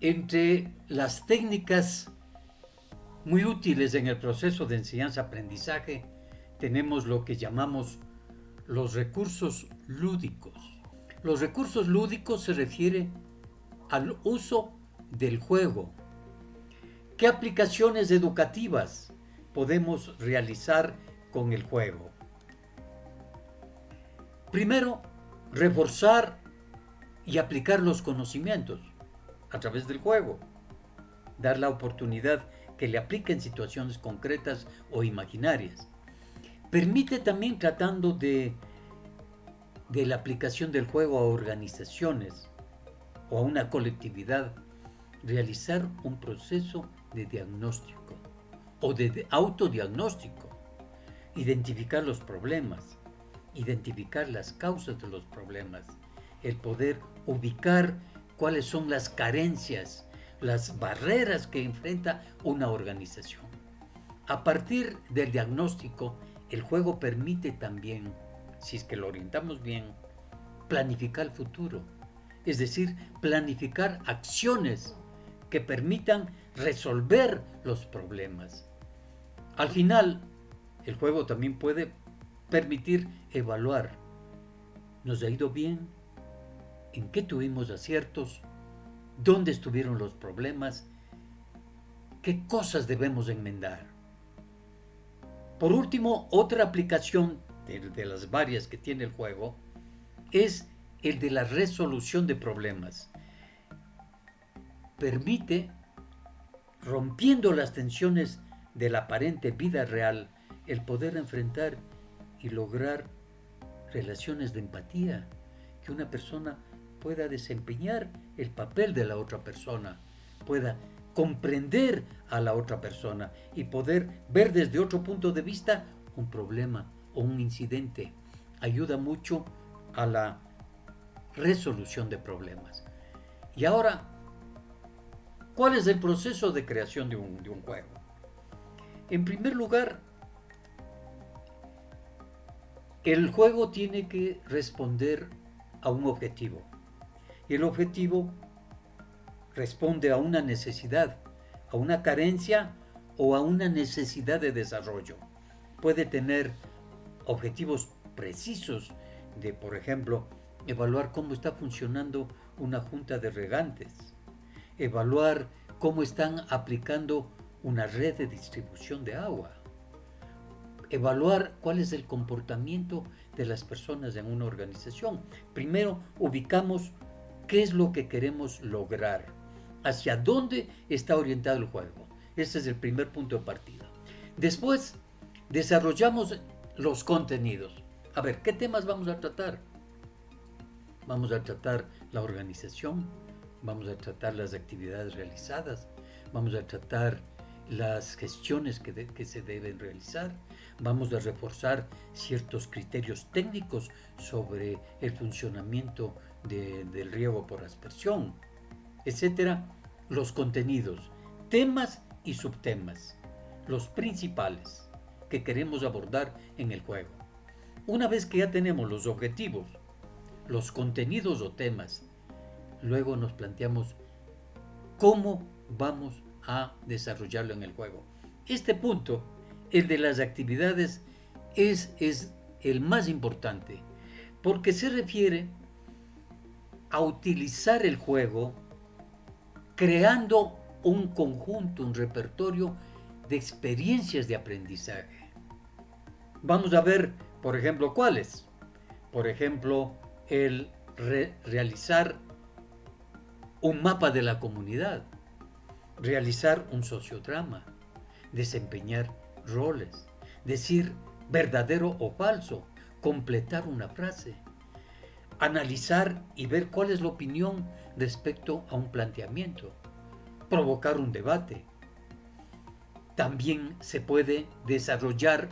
Entre las técnicas muy útiles en el proceso de enseñanza-aprendizaje tenemos lo que llamamos los recursos lúdicos. Los recursos lúdicos se refiere al uso del juego. ¿Qué aplicaciones educativas podemos realizar con el juego? Primero, reforzar y aplicar los conocimientos a través del juego. Dar la oportunidad que le apliquen situaciones concretas o imaginarias. Permite también, tratando de la aplicación del juego a organizaciones o a una colectividad, realizar un proceso de diagnóstico o de autodiagnóstico, identificar los problemas, identificar las causas de los problemas, el poder ubicar cuáles son las carencias, las barreras que enfrenta una organización. A partir del diagnóstico, el juego permite también, si es que lo orientamos bien, planificar el futuro, es decir, planificar acciones que permitan resolver los problemas. Al final, el juego también puede permitir evaluar. ¿Nos ha ido bien? ¿En qué tuvimos aciertos? ¿Dónde estuvieron los problemas? ¿Qué cosas debemos enmendar? Por último, otra aplicación de las varias que tiene el juego es el de la resolución de problemas. Permite, rompiendo las tensiones de la aparente vida real, el poder enfrentar y lograr relaciones de empatía, que una persona pueda desempeñar el papel de la otra persona, pueda comprender a la otra persona y poder ver desde otro punto de vista un problema o un incidente. Ayuda mucho a la resolución de problemas. Y ahora, ¿cuál es el proceso de creación de un juego? En primer lugar, el juego tiene que responder a un objetivo. Y el objetivo responde a una necesidad, a una carencia o a una necesidad de desarrollo. Puede tener objetivos precisos de, por ejemplo, evaluar cómo está funcionando una junta de regantes, evaluar cómo están aplicando una red de distribución de agua, evaluar cuál es el comportamiento de las personas en una organización. Primero ubicamos qué es lo que queremos lograr, hacia dónde está orientado el juego. Ese es el primer punto de partida. Después desarrollamos los contenidos. A ver, ¿qué temas vamos a tratar? Vamos a tratar la organización, vamos a tratar las actividades realizadas, vamos a tratar las gestiones que se deben realizar, vamos a reforzar ciertos criterios técnicos sobre el funcionamiento del riego por aspersión, etcétera. Los contenidos, temas y subtemas, los principales que queremos abordar en el juego. Una vez que ya tenemos los objetivos, los contenidos o temas, luego nos planteamos cómo vamos a desarrollarlo en el juego. Este punto, el de las actividades, es el más importante, porque se refiere a utilizar el juego creando un conjunto, un repertorio de experiencias de aprendizaje. Vamos a ver, por ejemplo, cuáles. Por ejemplo, el realizar un mapa de la comunidad, realizar un sociodrama, desempeñar roles, decir verdadero o falso, completar una frase, analizar y ver cuál es la opinión respecto a un planteamiento, provocar un debate. También se puede desarrollar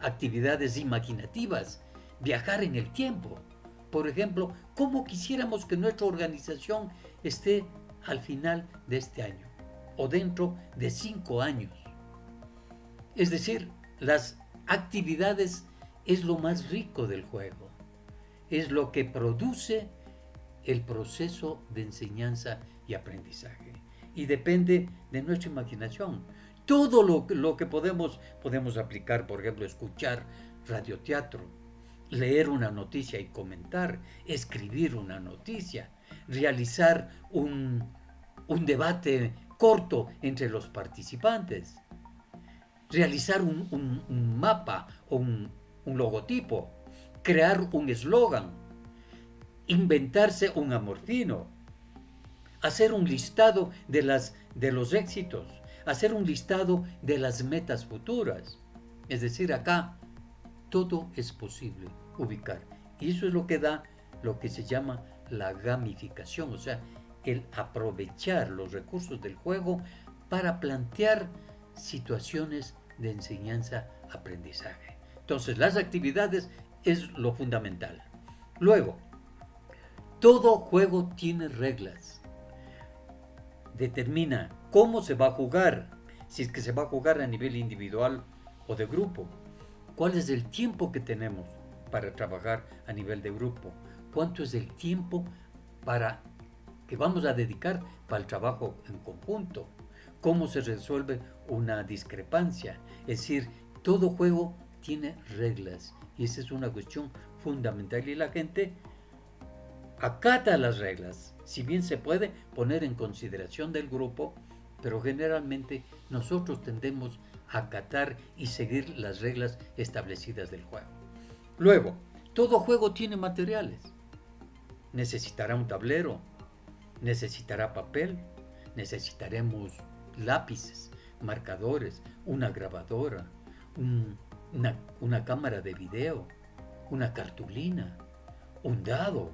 actividades imaginativas, viajar en el tiempo. Por ejemplo, ¿cómo quisiéramos que nuestra organización esté al final de este año o dentro de 5 años? Es decir, las actividades es lo más rico del juego, es lo que produce el proceso de enseñanza y aprendizaje. Y depende de nuestra imaginación. Todo lo que podemos aplicar, por ejemplo, escuchar radioteatro, leer una noticia y comentar, escribir una noticia, realizar un debate corto entre los participantes, realizar un mapa o un logotipo, crear un eslogan, inventarse un amorfino, hacer un listado de los éxitos, hacer un listado de las metas futuras. Es decir, acá todo es posible ubicar. Y eso es lo que da lo que se llama la gamificación, o sea, el aprovechar los recursos del juego para plantear situaciones de enseñanza-aprendizaje. Entonces, las actividades es lo fundamental. Luego, todo juego tiene reglas. Determina cómo se va a jugar, si es que se va a jugar a nivel individual o de grupo. ¿Cuál es el tiempo que tenemos para trabajar a nivel de grupo? ¿Cuánto es el tiempo que vamos a dedicar para el trabajo en conjunto? ¿Cómo se resuelve una discrepancia? Es decir, todo juego tiene reglas y esa es una cuestión fundamental y la gente acata las reglas, si bien se puede poner en consideración del grupo, pero generalmente nosotros tendemos a acatar y seguir las reglas establecidas del juego. Luego, todo juego tiene materiales. Necesitará un tablero, necesitará papel, necesitaremos lápices, marcadores, una grabadora, una cámara de video, una cartulina, un dado,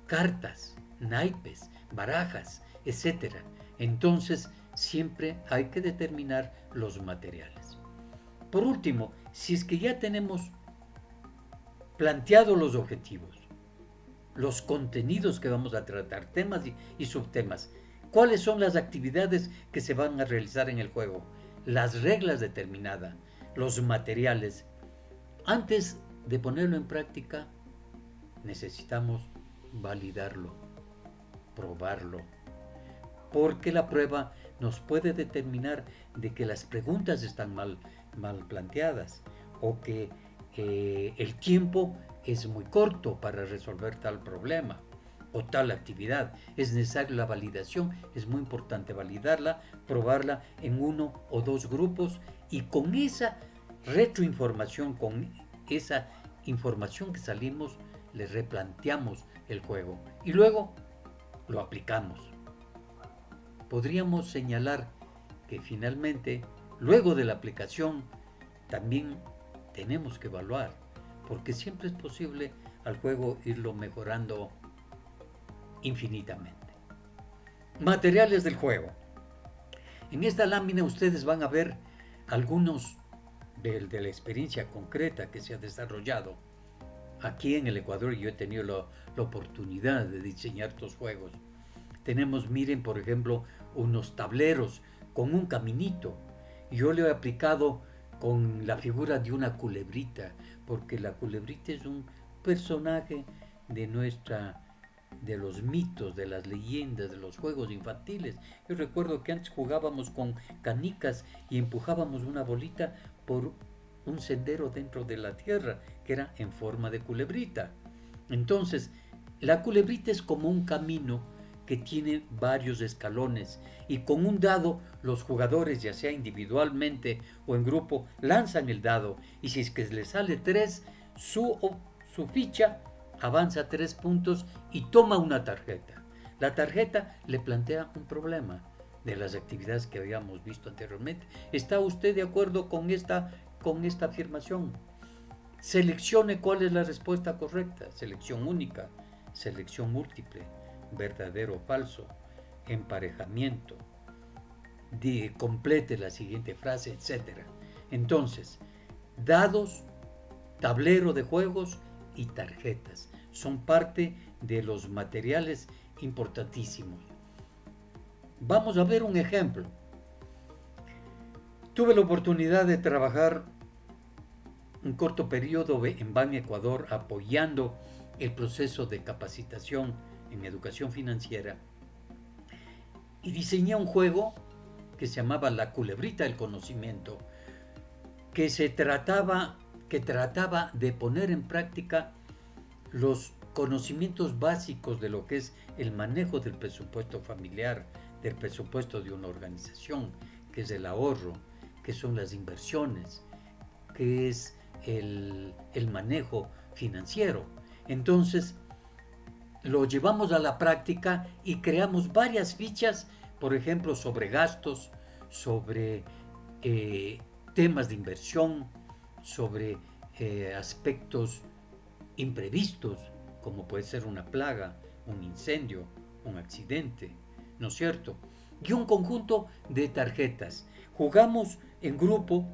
cartas, naipes, barajas, etc. Entonces, siempre hay que determinar los materiales. Por último, si es que ya tenemos planteados los objetivos, los contenidos que vamos a tratar, temas y subtemas, cuáles son las actividades que se van a realizar en el juego, las reglas determinadas, los materiales, antes de ponerlo en práctica, necesitamos validarlo, probarlo, porque la prueba nos puede determinar de que las preguntas están mal planteadas o que el tiempo es muy corto para resolver tal problema o tal actividad. Es necesaria la validación, es muy importante validarla, probarla en uno o dos grupos y con esa retroinformación, con esa información que salimos, le replanteamos el juego y luego lo aplicamos. Podríamos señalar que finalmente, luego de la aplicación, también tenemos que evaluar, porque siempre es posible al juego irlo mejorando infinitamente. Materiales del juego. En esta lámina ustedes van a ver algunos de la experiencia concreta que se ha desarrollado. Aquí en el Ecuador yo he tenido la oportunidad de diseñar estos juegos. Tenemos, miren, por ejemplo, unos tableros con un caminito. Yo le he aplicado con la figura de una culebrita, porque la culebrita es un personaje de los mitos, de las leyendas, de los juegos infantiles. Yo recuerdo que antes jugábamos con canicas y empujábamos una bolita por un sendero dentro de la tierra, que era en forma de culebrita. Entonces, la culebrita es como un camino que tiene varios escalones y con un dado los jugadores, ya sea individualmente o en grupo, lanzan el dado y si es que les sale 3, su ficha avanza 3 puntos y toma una tarjeta. La tarjeta le plantea un problema de las actividades que habíamos visto anteriormente. ¿Está usted de acuerdo con esta afirmación? Seleccione cuál es la respuesta correcta. Selección única, selección múltiple, verdadero o falso, emparejamiento, complete la siguiente frase, etc. Entonces, dados, tablero de juegos y tarjetas son parte de los materiales importantísimos. Vamos a ver un ejemplo. Tuve la oportunidad de trabajar un corto periodo en Ban Ecuador apoyando el proceso de capacitación en educación financiera y diseñé un juego que se llamaba La Culebrita del Conocimiento, que trataba de poner en práctica los conocimientos básicos de lo que es el manejo del presupuesto familiar, del presupuesto de una organización, que es el ahorro, que son las inversiones, que es el manejo financiero. Entonces, lo llevamos a la práctica y creamos varias fichas, por ejemplo, sobre gastos, sobre temas de inversión, sobre aspectos imprevistos, como puede ser una plaga, un incendio, un accidente, ¿no es cierto? Y un conjunto de tarjetas. Jugamos en grupo,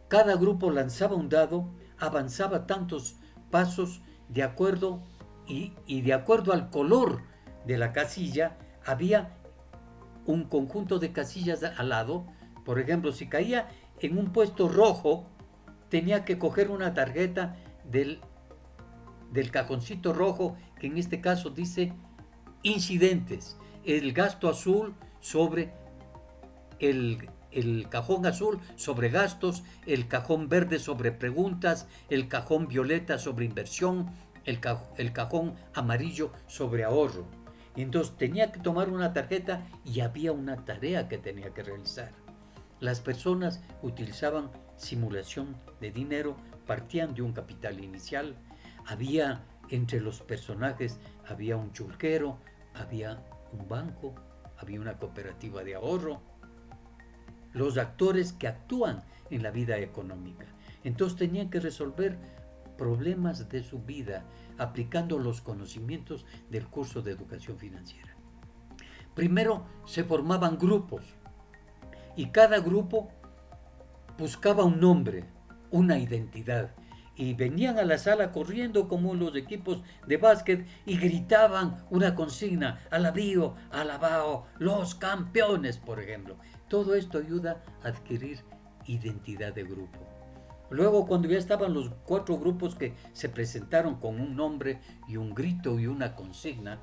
cada grupo lanzaba un dado, avanzaba tantos pasos de acuerdo y de acuerdo al color de la casilla había un conjunto de casillas al lado. Por ejemplo, si caía en un puesto rojo, tenía que coger una tarjeta del cajoncito rojo, que en este caso dice incidentes, el gasto azul sobre el cajón azul sobre gastos, el cajón verde sobre preguntas, el cajón violeta sobre inversión, el cajón amarillo sobre ahorro. Y entonces tenía que tomar una tarjeta y había una tarea que tenía que realizar. Las personas utilizaban simulación de dinero, partían de un capital inicial, había entre los personajes, había un chulquero, había un banco, había una cooperativa de ahorro, los actores que actúan en la vida económica. Entonces tenían que resolver problemas de su vida aplicando los conocimientos del curso de educación financiera. Primero se formaban grupos y cada grupo buscaba un nombre, una identidad, y venían a la sala corriendo como los equipos de básquet y gritaban una consigna: alabío, alabao, los campeones, por ejemplo. Todo esto ayuda a adquirir identidad de grupo. Luego, cuando ya estaban los 4 grupos que se presentaron con un nombre y un grito y una consigna,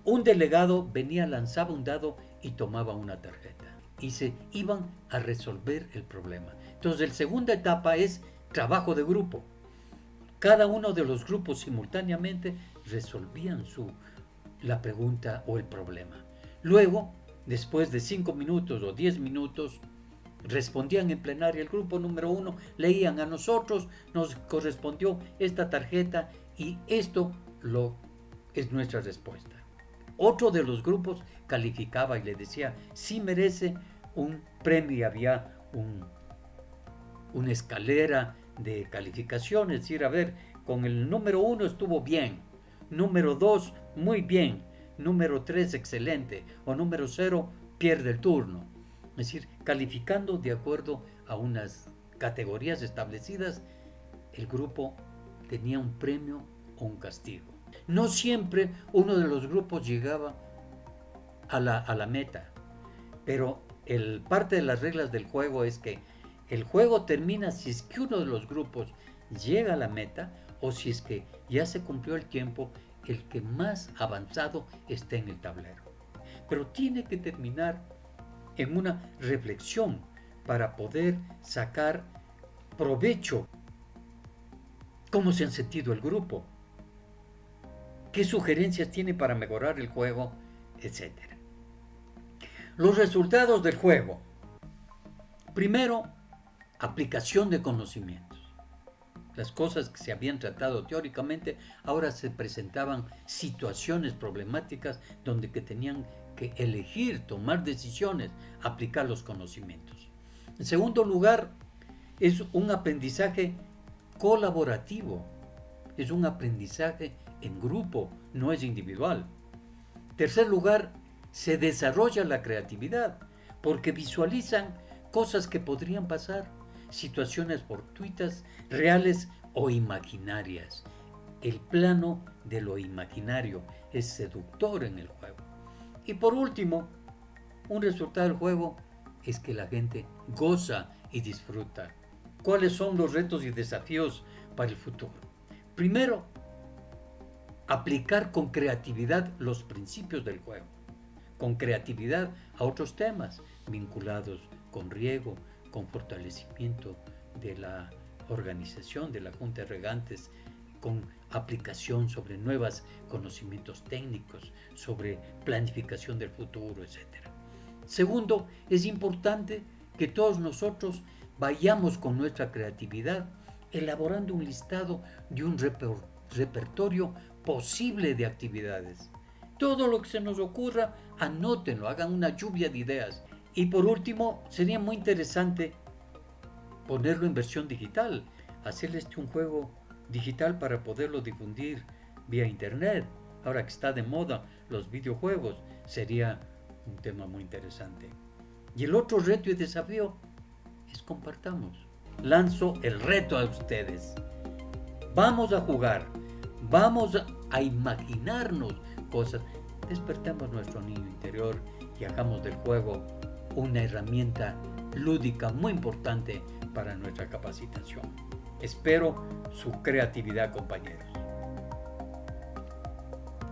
un delegado venía, lanzaba un dado y tomaba una tarjeta y se iban a resolver el problema. Entonces, la segunda etapa es trabajo de grupo. Cada uno de los grupos simultáneamente resolvían la pregunta o el problema. Luego, después de 5 minutos o 10 minutos, respondían en plenaria. El grupo número 1 leían: a nosotros nos correspondió esta tarjeta y esto es nuestra respuesta. Otro de los grupos calificaba y le decía si merece un premio, y había una escalera de calificación, es decir, a ver, con el número 1 estuvo bien, número 2 muy bien, número 3 excelente, o número 0 pierde el turno. Es decir, calificando de acuerdo a unas categorías establecidas, el grupo tenía un premio o un castigo. No siempre uno de los grupos llegaba a la meta, pero parte de las reglas del juego es que el juego termina si es que uno de los grupos llega a la meta, o si es que ya se cumplió el tiempo, el que más avanzado está en el tablero. Pero tiene que terminar en una reflexión para poder sacar provecho. ¿Cómo se han sentido el grupo? ¿Qué sugerencias tiene para mejorar el juego? Etcétera. Los resultados del juego. Primero, aplicación de conocimientos. Las cosas que se habían tratado teóricamente, ahora se presentaban situaciones problemáticas donde que tenían que elegir, tomar decisiones, aplicar los conocimientos. En segundo lugar, es un aprendizaje colaborativo, es un aprendizaje en grupo, no es individual. Tercer lugar, se desarrolla la creatividad, porque visualizan cosas que podrían pasar, situaciones fortuitas, reales o imaginarias. El plano de lo imaginario es seductor en el juego. Y por último, un resultado del juego es que la gente goza y disfruta. ¿Cuáles son los retos y desafíos para el futuro? Primero, aplicar con creatividad los principios del juego. con creatividad a otros temas vinculados con riego, con fortalecimiento de la organización de la Junta de Regantes, con aplicación sobre nuevos conocimientos técnicos, sobre planificación del futuro, etc. Segundo, es importante que todos nosotros vayamos con nuestra creatividad elaborando un listado de un repertorio posible de actividades. Todo lo que se nos ocurra, anótenlo, hagan una lluvia de ideas. Y por último, sería muy interesante ponerlo en versión digital, hacerles un juego digital para poderlo difundir vía internet. Ahora que está de moda los videojuegos, sería un tema muy interesante. Y el otro reto y desafío es compartamos. Lanzo el reto a ustedes. Vamos a jugar, vamos a imaginarnos cosas. Despertemos nuestro niño interior y hagamos del juego una herramienta lúdica muy importante para nuestra capacitación. Espero su creatividad, compañeros.